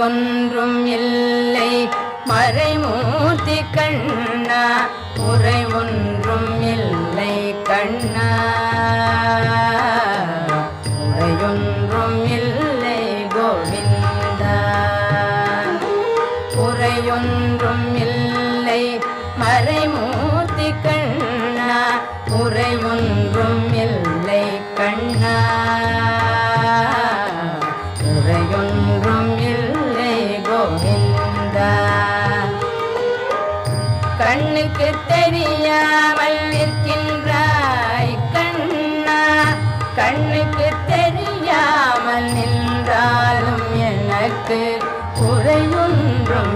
ஒன்றும் இல்லை மறைமூர்த்தி கண்ணா குறை ஒன்றும் இல்லை கண்ணா குறையொன்றும் இல்லை கோவிந்தா குறையொன்றும் இல்லை மறைமூர்த்தி கண்ணா குறை ஒன்றும் இல்லை கண்ணா குறையொன்றும் இல்லை கோவிந்தா கண்ணுக்கு தெரியாமல் நிற்கின்றாய் கண்ணா கண்ணுக்கு தெரியாமல் நின்றாலும் எனக்கு குறையொன்றும்